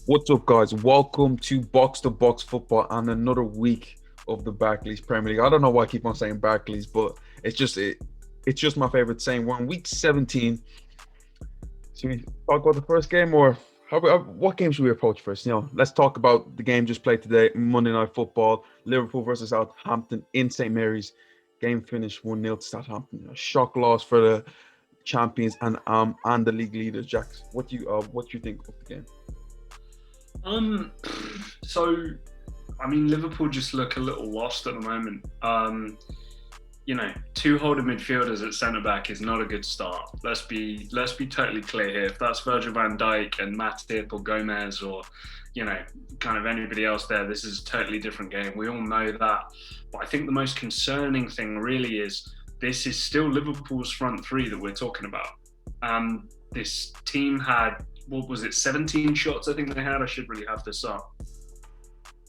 What's up, guys? Welcome to Box to Box Football and another week of the Barclays Premier League. I don't know why I keep on saying Barclays, but it's just my favorite saying. We're on week 17. Should we talk about the first game, or what game should we approach first? Let's talk about the game just played today, Monday Night Football, Liverpool versus Southampton in St. Mary's. Game finished 1-0 to Southampton. A shock loss for the champions and the league leaders. Jack, what do you think of the game? Um, so Liverpool just look a little lost at the moment. Two holding midfielders at centre back is not a good start. Let's be totally clear here. If that's Virgil van Dijk and Matip or Gomez or kind of anybody else there, this is a totally different game. We all know that. But I think the most concerning thing really is this is still Liverpool's front three that we're talking about. This team had, what was it, 17 shots I think they had? I should really have this up.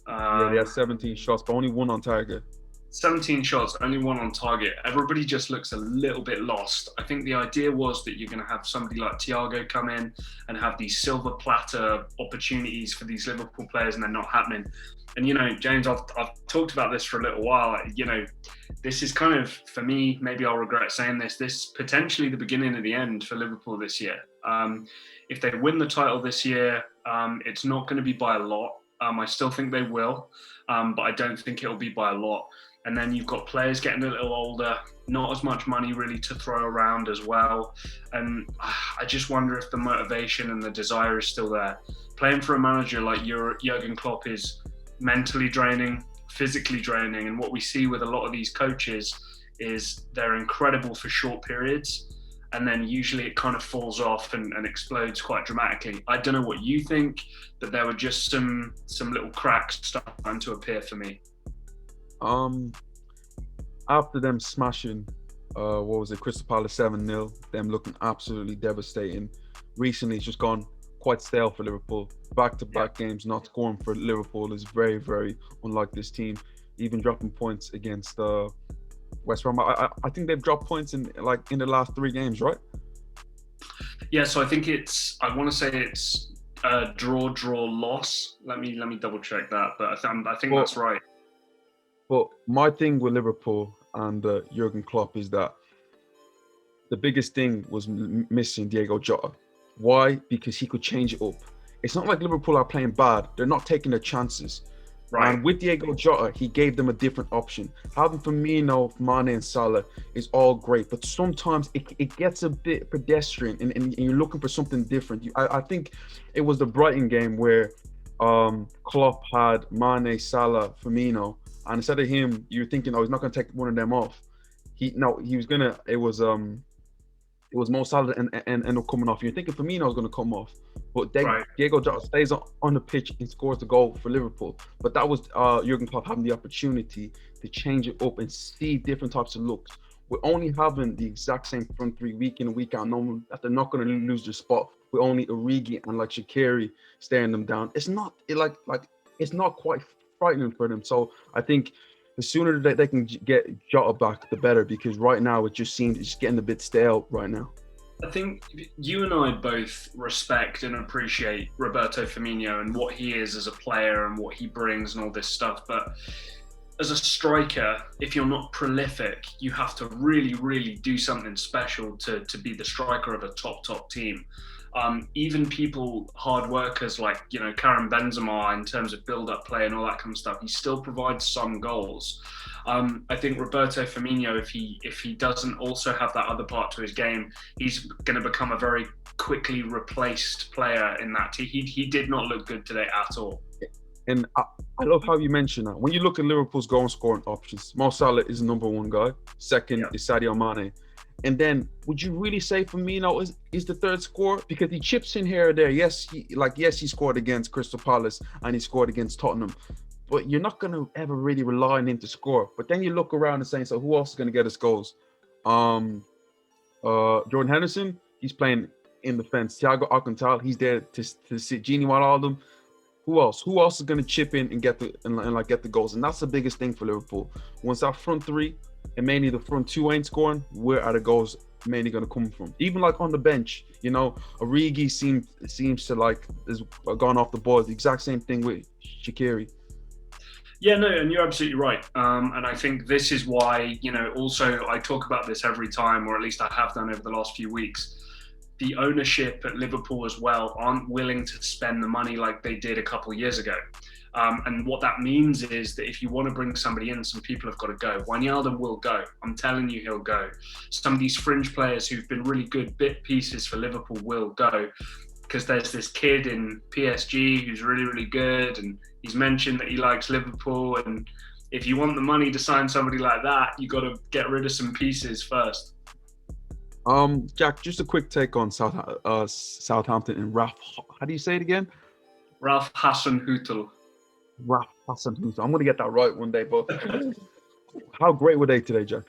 Yeah, they had 17 shots, but only one on target. 17 shots, only one on target. Everybody just looks a little bit lost. I think the idea was that you're going to have somebody like Thiago come in and have these silver platter opportunities for these Liverpool players, and they're not happening. And, James, I've talked about this for a little while. This is kind of, for me, maybe I'll regret saying this is potentially the beginning of the end for Liverpool this year. If they win the title this year, it's not going to be by a lot. I still think they will, but I don't think it'll be by a lot. And then you've got players getting a little older, not as much money really to throw around as well. And I just wonder if the motivation and the desire is still there. Playing for a manager like Jurgen Klopp is mentally draining, physically draining. And what we see with a lot of these coaches is they're incredible for short periods. And then usually it kind of falls off and explodes quite dramatically. I don't know what you think, but there were just some little cracks starting to appear for me. After them smashing, Crystal Palace 7-0, them looking absolutely devastating. Recently, it's just gone quite stale for Liverpool. Back-to-back games not scoring for Liverpool is very, very unlike this team. Even dropping points against West Brom. I think they've dropped points in the last 3 games, right? Yeah, so I want to say it's draw, loss. Let me double check that, but I think that's right. But my thing with Liverpool and Jurgen Klopp is that the biggest thing was missing Diego Jota. Why? Because he could change it up. It's not like Liverpool are playing bad. They're not taking their chances. Right. And with Diego Jota, he gave them a different option. Having Firmino, Mane and Salah is all great, but sometimes it gets a bit pedestrian and you're looking for something different. I think it was the Brighton game where Klopp had Mane, Salah, Firmino, and instead of him, you're thinking, he's not going to take one of them off. It was Mo Salah and coming off. You're thinking Firmino's going to come off. But Diego Jota stays on the pitch and scores the goal for Liverpool. But that was Jurgen Klopp having the opportunity to change it up and see different types of looks. We're only having the exact same front three week in and week out, knowing that they're not going to lose their spot. We're only Origi and Shaqiri staring them down. It's not it's not quite frightening for them. So I think the sooner that they can get Jota back, the better, because right now it just seems it's getting a bit stale right now. I think you and I both respect and appreciate Roberto Firmino and what he is as a player and what he brings and all this stuff. But as a striker, if you're not prolific, you have to really, really do something special to be the striker of a top team. Even people, hard workers like, Karim Benzema, in terms of build-up play and all that kind of stuff, he still provides some goals. I think Roberto Firmino, if he doesn't also have that other part to his game, he's going to become a very quickly replaced player in that team. He did not look good today at all. And I love how you mentioned that. When you look at Liverpool's goal scoring options, Mo Salah is the number one guy. Second is Sadio Mane. And then, would you really say Firmino is the third scorer? Because he chips in here or there. Yes, he scored against Crystal Palace and he scored against Tottenham. But you're not going to ever really rely on him to score. But then you look around and say, so who else is going to get us goals? Jordan Henderson, he's playing in defense. Thiago Alcantara, he's there to sit Gini Wijnaldum. Who else? Who else is going to chip in and get the goals? And that's the biggest thing for Liverpool. Once our front three and mainly the front two ain't scoring, where are the goals mainly going to come from. Even like on the bench, you know, Origi seems to like has gone off the board. The exact same thing with Shaqiri. Yeah, no, and you're absolutely right. And I think this is why, you know, also I talk about this every time, or at least I have done over the last few weeks. The ownership at Liverpool as well aren't willing to spend the money like they did a couple of years ago. And what that means is that if you want to bring somebody in, some people have got to go. Wijnaldum will go. I'm telling you, he'll go. Some of these fringe players who've been really good bit pieces for Liverpool will go, because there's this kid in PSG who's really, really good, and he's mentioned that he likes Liverpool. And if you want the money to sign somebody like that, you got to get rid of some pieces first. Jack, just a quick take on Southampton and Ralph. How do you say it again? Ralph Hasenhüttl. Ralph Hasenhüttl. I'm going to get that right one day. But how great were they today, Jack?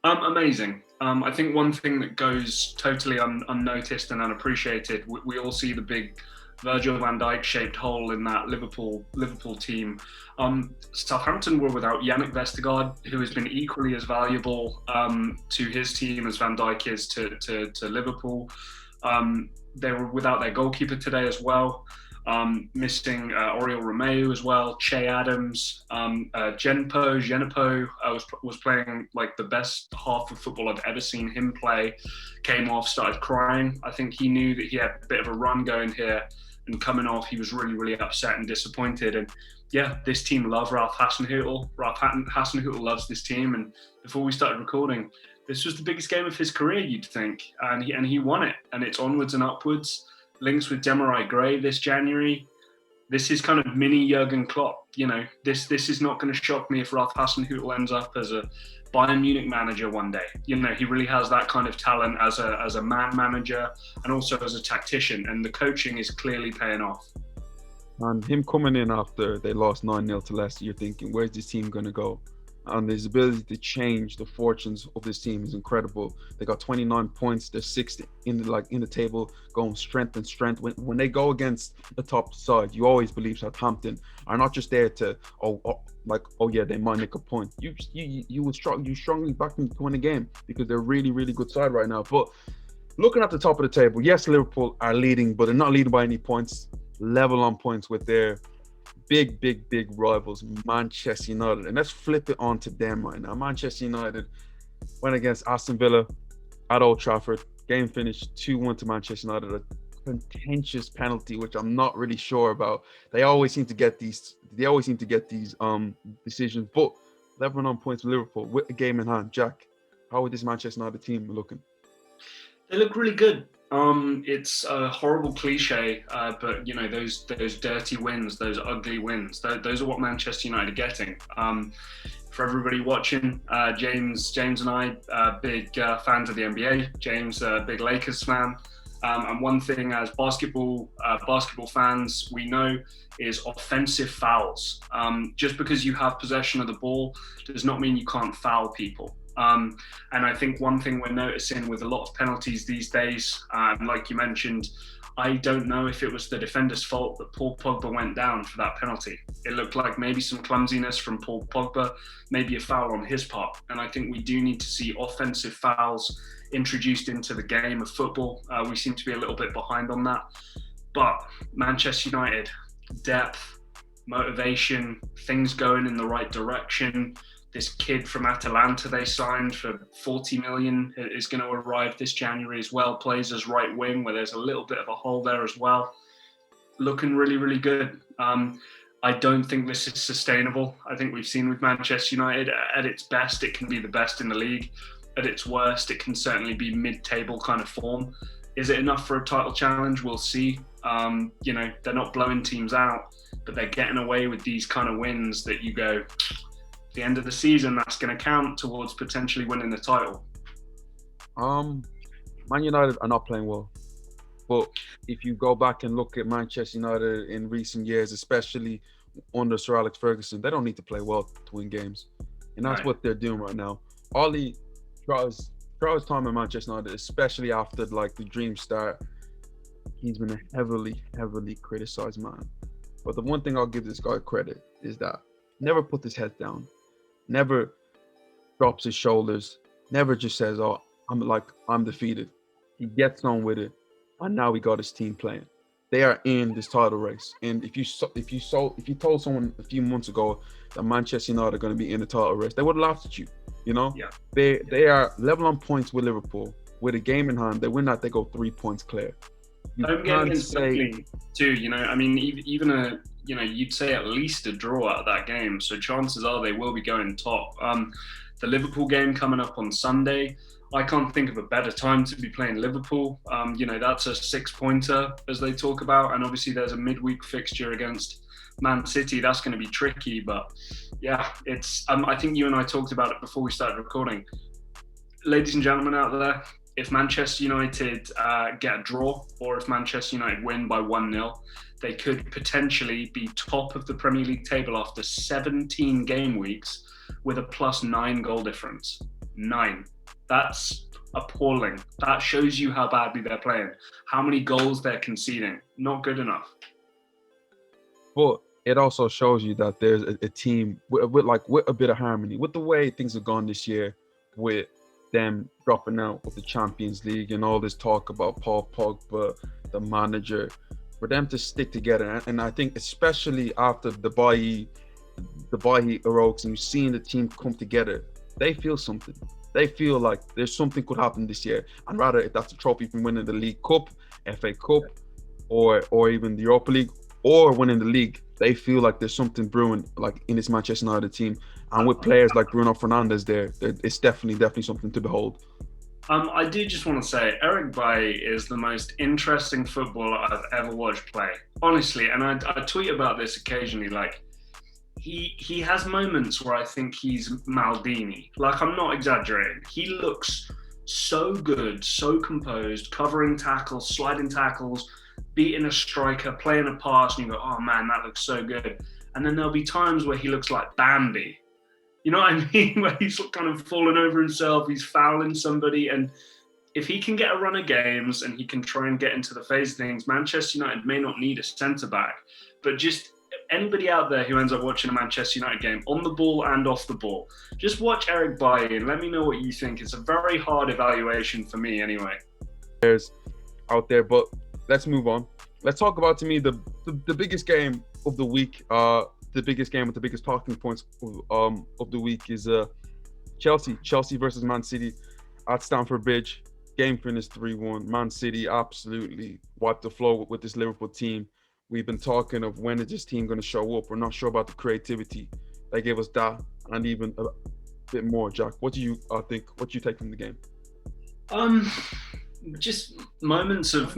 Amazing. I think one thing that goes totally unnoticed and unappreciated, we all see the big Virgil van Dijk shaped hole in that Liverpool team. Southampton were without Yannick Vestergaard, who has been equally as valuable to his team as Van Dijk is to Liverpool. They were without their goalkeeper today as well. Missing Oriol Romeu as well, Che Adams, Genipo was playing like the best half of football I've ever seen him play. Came off, started crying. I think he knew that he had a bit of a run going here, and coming off, he was really, really upset and disappointed. And yeah, this team love Ralph Hasenhüttl. Ralph Hasenhüttl loves this team. And before we started recording, this was the biggest game of his career, you'd think, and he won it. And it's onwards and upwards. Links with Demarai Gray this January. This is kind of mini Jurgen Klopp. You know, this is not going to shock me if Ralph Hasenhüttl ends up as a Bayern Munich manager one day. You know, he really has that kind of talent as a man manager and also as a tactician. And the coaching is clearly paying off. And him coming in after they lost 9-0 to Leicester, you're thinking, where's this team going to go? And his ability to change the fortunes of this team is incredible. They got 29 points. They're sixth in the table, going strength and strength. When they go against the top side, you always believe Southampton are not just there to they might make a point. You strongly back them to win a game because they're a really, really good side right now. But looking at the top of the table, yes, Liverpool are leading, but they're not leading by any points. Level on points with their big rivals, Manchester United. And let's flip it on to them right now. Manchester United went against Aston Villa at Old Trafford. Game finished 2-1 to Manchester United. A contentious penalty, which I'm not really sure about. They always seem to get these decisions. But 11 on points for Liverpool with a game in hand. Jack, how would this Manchester United team looking? They look really good. It's a horrible cliche, but you know, those dirty wins, those ugly wins, those are what Manchester United are getting. For everybody watching, James and I, big fans of the NBA. James, big Lakers fan. And one thing as basketball fans we know is offensive fouls. Just because you have possession of the ball does not mean you can't foul people. And I think one thing we're noticing with a lot of penalties these days, like you mentioned, I don't know if it was the defender's fault that Paul Pogba went down for that penalty. It looked like maybe some clumsiness from Paul Pogba, maybe a foul on his part. And I think we do need to see offensive fouls introduced into the game of football. We seem to be a little bit behind on that. But Manchester United, depth, motivation, things going in the right direction. This kid from Atalanta they signed for 40 million is going to arrive this January as well. Plays as right wing, where there's a little bit of a hole there as well. Looking really, really good. I don't think this is sustainable. I think we've seen with Manchester United, at its best, it can be the best in the league. At its worst, it can certainly be mid-table kind of form. Is it enough for a title challenge? We'll see. You know, they're not blowing teams out, but they're getting away with these kind of wins that you go, the end of the season, that's going to count towards potentially winning the title. Man United are not playing well, but if you go back and look at Manchester United in recent years, especially under Sir Alex Ferguson, they don't need to play well to win games, and that's what they're doing right now. Ollie, throughout his time at Manchester United, especially after like the dream start, he's been a heavily criticized man. But the one thing I'll give this guy credit is that never put his head down. Never drops his shoulders. Never just says, "Oh, I'm defeated. He gets on with it, and now we got his team playing. They are in this title race. And if you told someone a few months ago that Manchester United are going to be in the title race, they would have laughed at you. You know, Yeah. They are level on points with Liverpool. With a game in hand, they win that, they go 3 points clear. You Home game can't against say Burnley too. I mean, even a you'd say at least a draw out of that game. So chances are they will be going top. The Liverpool game coming up on Sunday. I can't think of a better time to be playing Liverpool. That's a 6-pointer as they talk about, and obviously there's a midweek fixture against Man City. That's going to be tricky, but yeah, it's. I think you and I talked about it before we started recording. Ladies and gentlemen out there, if Manchester United get a draw, or if Manchester United win by 1-0, they could potentially be top of the Premier League table after 17 game weeks with a +9 goal difference. 9. That's appalling. That shows you how badly they're playing, how many goals they're conceding. Not good enough. but it also shows you that there's a team with a bit of harmony with the way things have gone this year, with them dropping out of the Champions League and all this talk about Paul Pogba, the manager, for them to stick together. And I think especially after the Bailly heroics and you've seen the team come together, they feel something. They feel like there's something could happen this year. And rather, if that's a trophy from winning the League Cup, FA Cup, or even the Europa League, or winning the league, they feel like there's something brewing, like in this Manchester United team. And with players like Bruno Fernandes there, it's definitely something to behold. I do just want to say, Eric Bailly is the most interesting footballer I've ever watched play. Honestly, and I tweet about this occasionally, like, he has moments where I think he's Maldini. Like, I'm not exaggerating. He looks so good, so composed, covering tackles, sliding tackles, beating a striker, playing a pass, and you go, oh man, that looks so good. And then there'll be times where he looks like Bambi. You know what I mean? Where he's kind of falling over himself, he's fouling somebody. And if he can get a run of games and he can try and get into the phase of things, Manchester United may not need a centre-back, but just anybody out there who ends up watching a Manchester United game, on the ball and off the ball, just watch Eric Bailly and let me know what you think. It's a very hard evaluation for me anyway. There's out there, but let's move on. Let's talk about, to me, the biggest game of the week. The biggest game with the biggest talking points of the week is Chelsea versus Man City at Stamford Bridge. Game finished 3-1. Man City absolutely wiped the floor with this Liverpool team. We've been talking of when is this team going to show up. We're not sure about the creativity. They gave us that and even a bit more. Jack, what do you think? What do you take from the game? Just moments of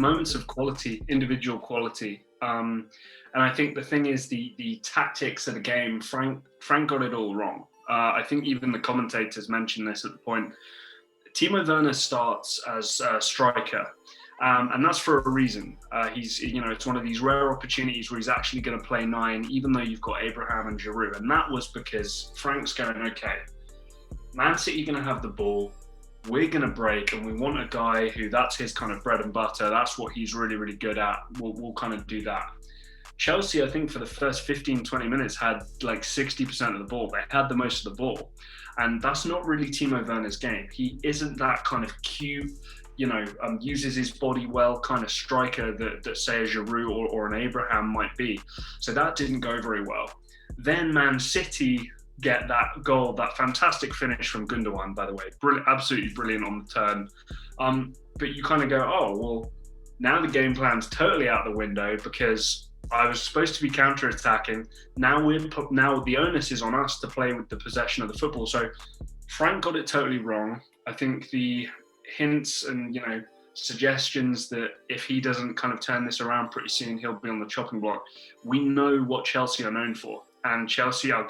quality, individual quality. And I think the thing is the tactics of the game. Frank got it all wrong. I think even the commentators mentioned this at the point. Timo Werner starts as a striker. And that's for a reason. It's one of these rare opportunities where he's actually going to play 9, even though you've got Abraham and Giroud. And that was because Frank's going, okay, Man City are going to have the ball. We're going to break, and we want a guy who that's his kind of bread and butter. That's what he's really, really good at. We'll kind of do that. Chelsea, I think for the first 15, 20 minutes had like 60% of the ball. They had the most of the ball. And that's not really Timo Werner's game. He isn't that kind of cute, uses his body well kind of striker that say a Giroud or an Abraham might be. So that didn't go very well. Then Man City get that goal, that fantastic finish from Gundogan, by the way. Brilliant, absolutely brilliant on the turn. But you kind of go, oh, well, now the game plan's totally out the window because I was supposed to be counter-attacking. Now the onus is on us to play with the possession of the football. So Frank got it totally wrong. I think the hints and suggestions that if he doesn't kind of turn this around pretty soon, he'll be on the chopping block. We know what Chelsea are known for, and Chelsea are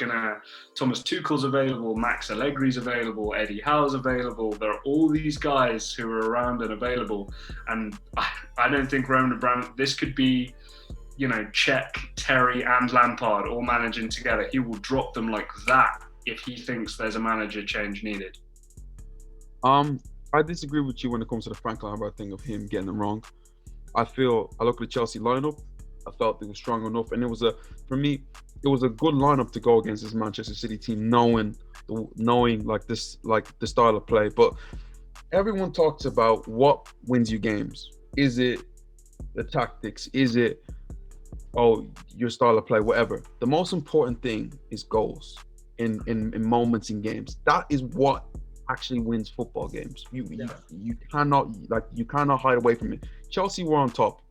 Thomas Tuchel's available, Max Allegri's available, Eddie Howe's available. There are all these guys who are around and available, and I don't think Roman Abramovich, this could be Cech, Terry and Lampard all managing together. He will drop them like that if he thinks there's a manager change needed. I disagree with you when it comes to the Frank Lampard thing of him getting them wrong. I look at the Chelsea lineup. I felt it was strong enough, and it was a good lineup to go against this Manchester City team, knowing the style of play. But everyone talks about what wins you games. Is it the tactics? Is it your style of play? Whatever. The most important thing is goals in moments in games. That is what actually wins football games. You cannot hide away from it. Chelsea were on top,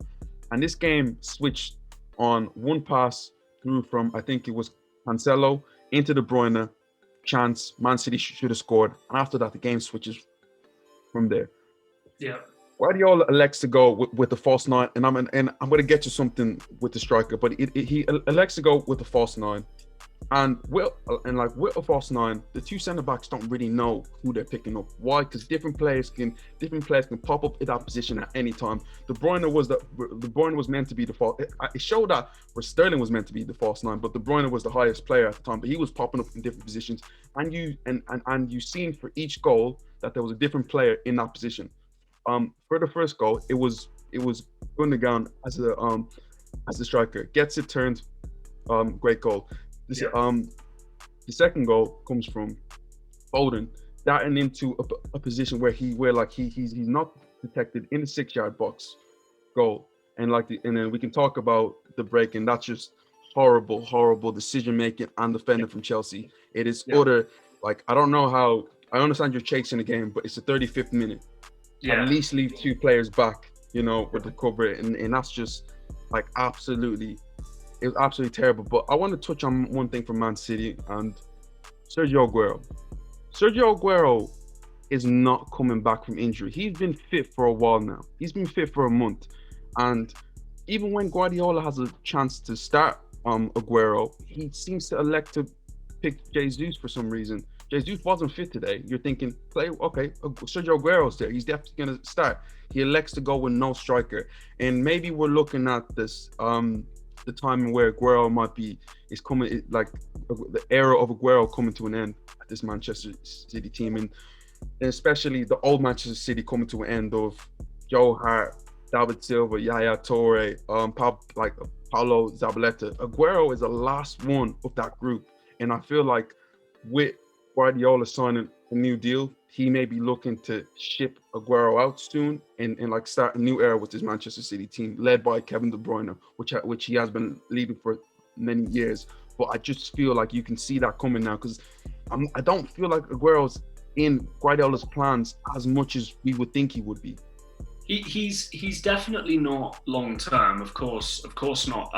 and this game switched on one pass through from, I think it was Cancelo into De Bruyne. Chance, Man City should have scored, and after that the game switches from there. Yeah. Guardiola elects to go with the false nine, and I'm going to get to something with the striker, but he elects to go with the false nine, and with a false nine, the two centre backs don't really know who they're picking up. Why? Because different players can pop up in that position at any time. De Bruyne was meant to be the false. It showed that where Sterling was meant to be the false nine, but De Bruyne was the highest player at the time, but he was popping up in different positions, and you seen for each goal that there was a different player in that position. For the first goal, it was Gundogan as the striker, gets it turned, great goal. The second goal comes from Foden, darting into a position where he's not detected in the 6-yard box, goal. And then we can talk about the break, and that's just horrible decision making and defending from Chelsea. It is utter, I don't know how. I understand you're chasing the game, but it's the 35th minute. At least leave two players back, with the cover, and that's just it was absolutely terrible. But I want to touch on one thing from Man City and Sergio Aguero. Sergio Aguero is not coming back from injury. He's been fit for a while now. He's been fit for a month, and even when Guardiola has a chance to start Aguero, he seems to elect to pick Jesus for some reason. Jesus wasn't fit today. You're thinking, Sergio Aguero's there. He's definitely going to start. He elects to go with no striker. And maybe we're looking at this, the time where Aguero is coming, the era of Aguero coming to an end at this Manchester City team. And especially the old Manchester City coming to an end of Joe Hart, David Silva, Yaya Toure, Paulo Zabaleta. Aguero is the last one of that group. And I feel like with Guardiola signing a new deal, he may be looking to ship Aguero out soon and start a new era with this Manchester City team led by Kevin De Bruyne, which he has been leading for many years. But I just feel like you can see that coming now, because I don't feel like Aguero's in Guardiola's plans as much as we would think he would be. He's definitely not long term, of course not.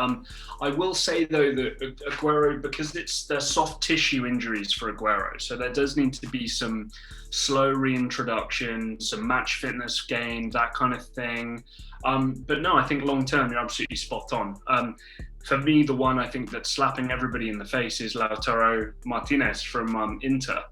I will say though that Aguero, because they're soft tissue injuries for Aguero, so there does need to be some slow reintroduction, some match fitness gain, that kind of thing. But no, I think long term you're absolutely spot on. For me, the one I think that's slapping everybody in the face is Lautaro Martinez from Inter.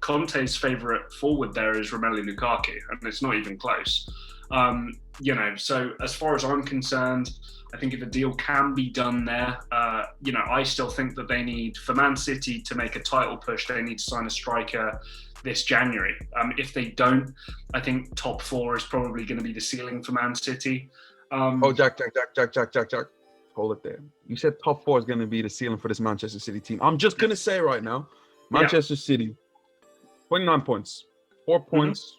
Conte's favourite forward there is Romelu Lukaku, and it's not even close. So as far as I'm concerned, I think if a deal can be done there, I still think that they need, for Man City to make a title push, they need to sign a striker this January. If they don't, I think top 4 is probably going to be the ceiling for Man City. Jack. Hold it there. You said top 4 is going to be the ceiling for this Manchester City team. I'm just going to say right now, Manchester City, 29 points, 4 points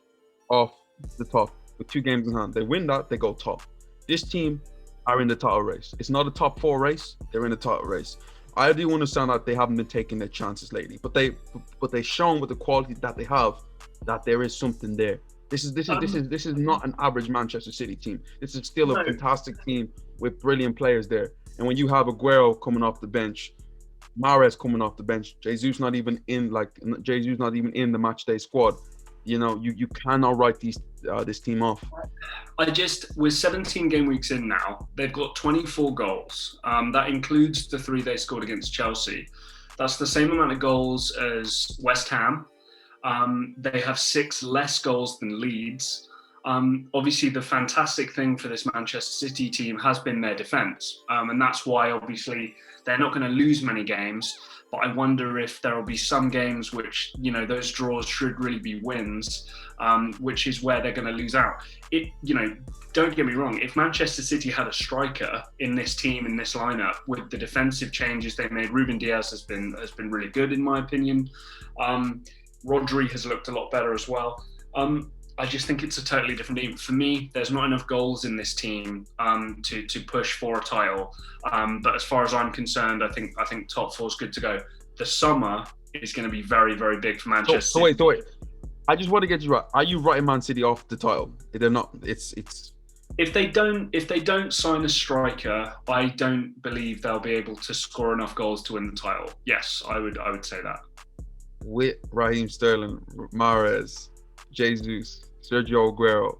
off the top with 2 games in hand. They win that, they go top. This team are in the title race. It's not a top 4 race. They're in the title race. I do understand that they haven't been taking their chances lately, but they've shown with the quality that they have that there is something there. This is not an average Manchester City team. This is still a fantastic team with brilliant players there. And when you have Aguero coming off the bench, Mahrez coming off the bench, Jesus not even in the match day squad, you cannot write this team off. We're 17 game weeks in now. They've got 24 goals. That includes the 3 they scored against Chelsea. That's the same amount of goals as West Ham. They have 6 less goals than Leeds. Obviously, the fantastic thing for this Manchester City team has been their defence. And that's why, obviously, they're not going to lose many games. But I wonder if there will be some games which, those draws should really be wins, which is where they're going to lose out. Don't get me wrong. If Manchester City had a striker in this team, in this lineup, with the defensive changes they made, Ruben Diaz has been really good, in my opinion. Rodri has looked a lot better as well. I just think it's a totally different team. For me, there's not enough goals in this team to push for a title. But as far as I'm concerned, I think top four is good to go. The summer is going to be very, very big for Manchester. So wait. I just want to get you right. Are you writing Man City off the title? They're not. It's. If they don't sign a striker, I don't believe they'll be able to score enough goals to win the title. Yes, I would say that. With Raheem Sterling, Mahrez, Jesus, Sergio Aguero,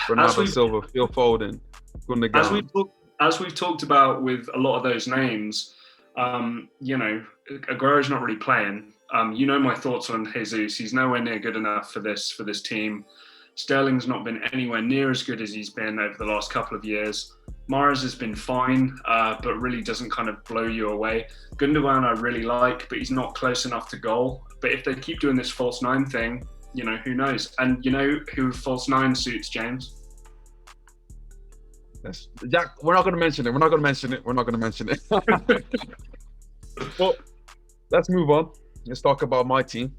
Bernardo Silva, Phil Foden, Gundogan. As we've talked about with a lot of those names, Aguero's not really playing. My thoughts on Jesus. He's nowhere near good enough for this team. Sterling's not been anywhere near as good as he's been over the last couple of years. Mahrez has been fine, but really doesn't kind of blow you away. Gundogan I really like, but he's not close enough to goal. But if they keep doing this false nine thing, who knows? And you know who false nine suits, James? Yes. Jack, we're not going to mention it. Well, let's move on. Let's talk about my team,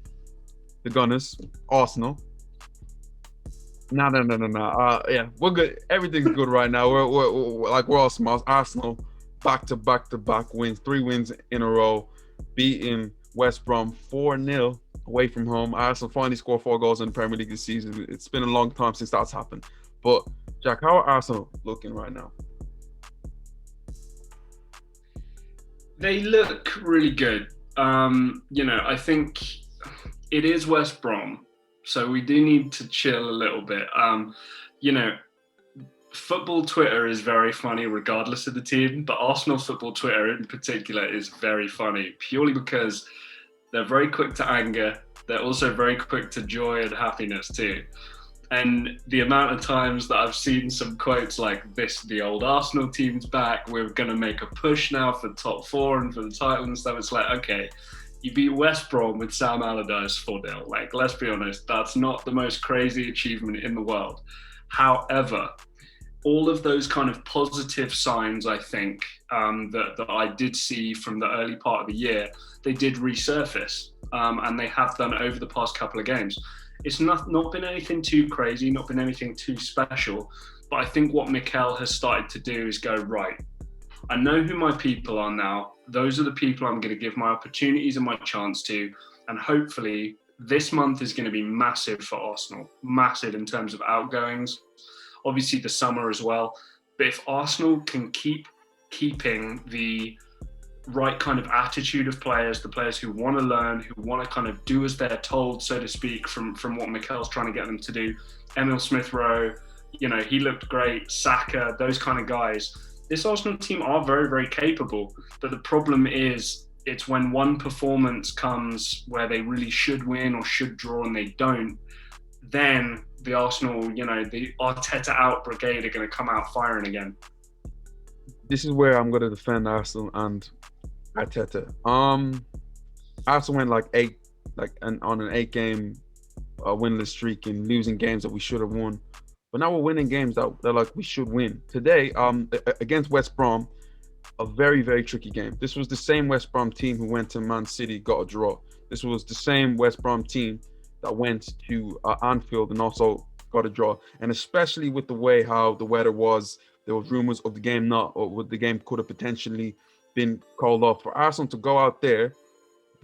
the Gunners, Arsenal. No. Yeah, we're good. Everything's good right now. We're awesome. Arsenal, back to back wins, 3 wins in a row, beating West Brom 4-0 away from home. Arsenal finally scored 4 goals in the Premier League this season. It's been a long time since that's happened. But Jack, how are Arsenal looking right now? They look really good. I think it is West Brom, so we do need to chill a little bit. Football Twitter is very funny regardless of the team, but Arsenal football Twitter in particular is very funny purely because they're very quick to anger. They're also very quick to joy and happiness too. And the amount of times that I've seen some quotes like this, the old Arsenal team's back, we're going to make a push now for top 4 and for the title and stuff. It's like, okay, you beat West Brom with Sam Allardyce 4-0. Like, let's be honest, that's not the most crazy achievement in the world. However, all of those kind of positive signs, I think, that I did see from the early part of the year, they did resurface, and they have done over the past couple of games. It's not been anything too crazy, not been anything too special, but I think what Mikel has started to do is go, right, I know who my people are now. Those are the people I'm going to give my opportunities and my chance to, and hopefully this month is going to be massive for Arsenal, massive in terms of outgoings, obviously the summer as well. But if Arsenal can keeping the right kind of attitude of players, the players who want to learn, who want to kind of do as they're told, so to speak, from what Mikel's trying to get them to do. Emil Smith-Rowe, he looked great. Saka, those kind of guys. This Arsenal team are very, very capable. But the problem is, it's when one performance comes where they really should win or should draw and they don't, then the Arsenal, the Arteta out brigade are going to come out firing again. This is where I'm going to defend Arsenal and Arteta. Arsenal went on an 8-game winless streak and losing games that we should have won. But now we're winning games that they're like we should win. Today, against West Brom, a very, very tricky game. This was the same West Brom team who went to Man City, got a draw. This was the same West Brom team that went to Anfield and also got a draw. And especially with the way how the weather was, there was rumors of the game the game could have potentially been called off. For Arsenal to go out there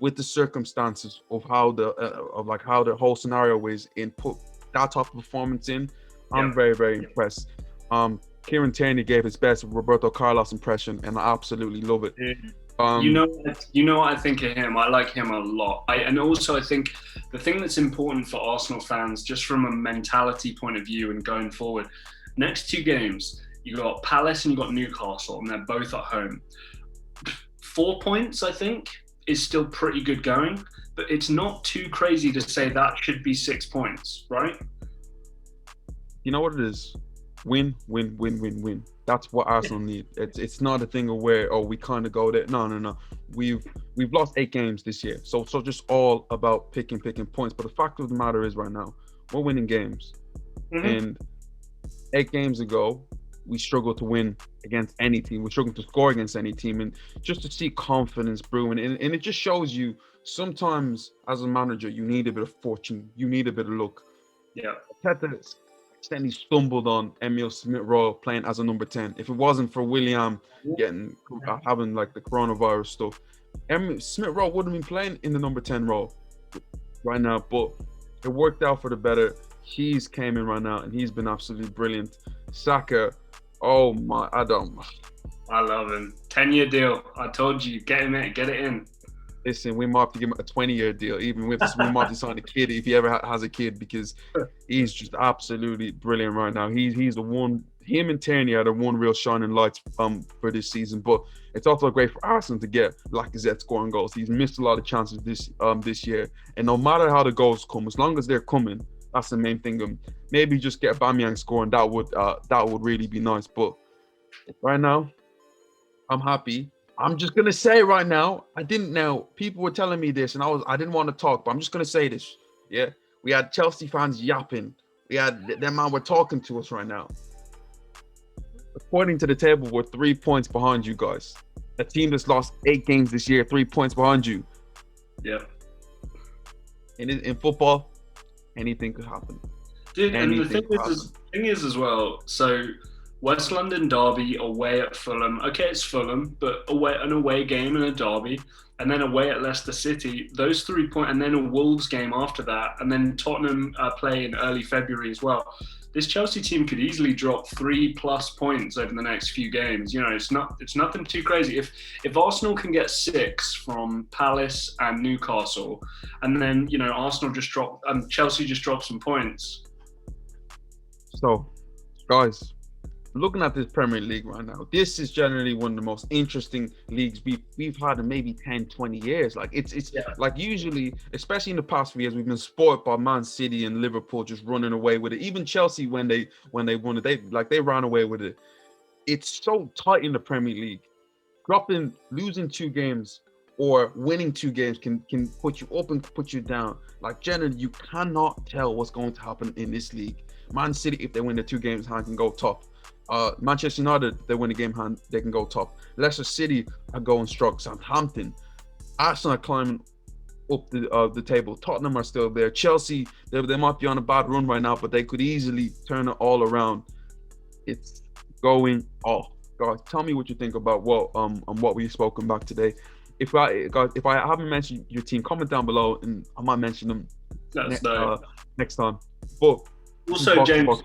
with the circumstances of how the whole scenario is and put that type of performance in, I'm very, very impressed. Kieran Tierney gave his best Roberto Carlos impression, and I absolutely love it. You know what I think of him? I like him a lot. And also I think the thing that's important for Arsenal fans, just from a mentality point of view and going forward, next 2 games, you got Palace and you got Newcastle, and they're both at home. 4 points, I think, is still pretty good going, but it's not too crazy to say that should be 6 points, right? You know what it is? Win, win, win, win, win. That's what Arsenal need. It's not a thing of where we kind of go there. No. We've lost 8 games this year, so just all about picking points. But the fact of the matter is, right now we're winning games, and 8 games ago we struggled to win against any team. We struggled to score against any team, and just to see confidence brewing, and it just shows you sometimes as a manager you need a bit of fortune, you need a bit of luck. Yeah. Arteta accidentally stumbled on Emil Smith-Rowe playing as a number 10. If it wasn't for William having like the coronavirus stuff, Emil Smith-Rowe wouldn't have been playing in the number 10 role right now. But it worked out for the better. He's came in right now and he's been absolutely brilliant. Saka, oh my, I love him. 10-year deal. I told you, get him in, get it in. Listen, we might have to give him a 20-year deal, even with this. We might have to sign a kid if he ever has a kid, because he's just absolutely brilliant right now. He's the one. Him and Tierney are the one real shining lights for this season. But it's also great for Arsenal to get Lacazette scoring goals. He's missed a lot of chances this year, and no matter how the goals come, as long as they're coming, that's the main thing. Maybe just get Aubameyang scoring. That would really be nice. But right now, I'm happy. I'm just gonna say right now, I didn't know. People were telling me this, and I didn't want to talk, but I'm just gonna say this. Yeah, we had Chelsea fans yapping. We had them man were talking to us right now. According to the table, we're 3 points behind you guys. A team that's lost 8 games this year, 3 points behind you. Yep. In football, anything could happen. Dude, and the thing is as well. So West London derby away at Fulham. Okay, it's Fulham, but an away game and a derby, and then away at Leicester City. Those 3 points, and then a Wolves game after that, and then Tottenham play in early February as well. This Chelsea team could easily drop 3+ points over the next few games. You know, it's nothing too crazy. If Arsenal can get 6 from Palace and Newcastle, and then Arsenal just drop Chelsea just drop some points. So, guys, looking at this Premier League right now, this is generally one of the most interesting leagues we've had in maybe 10, 20 years. Like it's like usually, especially in the past few years, we've been spoiled by Man City and Liverpool just running away with it. Even Chelsea, when they won it, they ran away with it. It's so tight in the Premier League. Losing 2 games or winning 2 games can put you up and put you down. Like generally, you cannot tell what's going to happen in this league. Man City, if they win the 2 games, can go top. Manchester United, they win a game hand, they can go top. Leicester City are going strong. Southampton, Arsenal are climbing up the table. Tottenham are still there. Chelsea, they might be on a bad run right now, but they could easily turn it all around. It's going off. Guys, tell me what you think about what we've spoken about today. If I haven't mentioned your team, comment down below, and I might mention them next time. But also, James,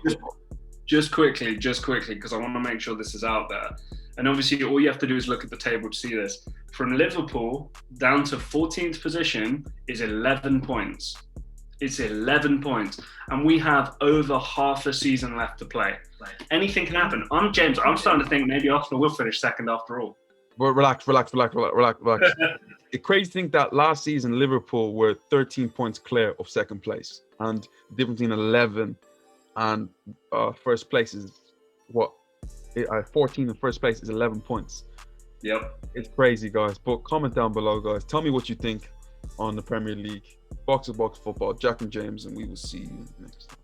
just quickly, because I want to make sure this is out there. And obviously, all you have to do is look at the table to see this. From Liverpool down to 14th position is 11 points. It's 11 points. And we have over half a season left to play. Anything can happen. I'm starting to think maybe Arsenal will finish second after all. But relax. It's crazy to think that last season, Liverpool were 13 points clear of second place. And the difference between 11 and first place is 14 in first place is 11 points. Yep. It's crazy, guys. But comment down below, guys. Tell me what you think on the Premier League. Box to Box Football, Jack and James, and we will see you next time.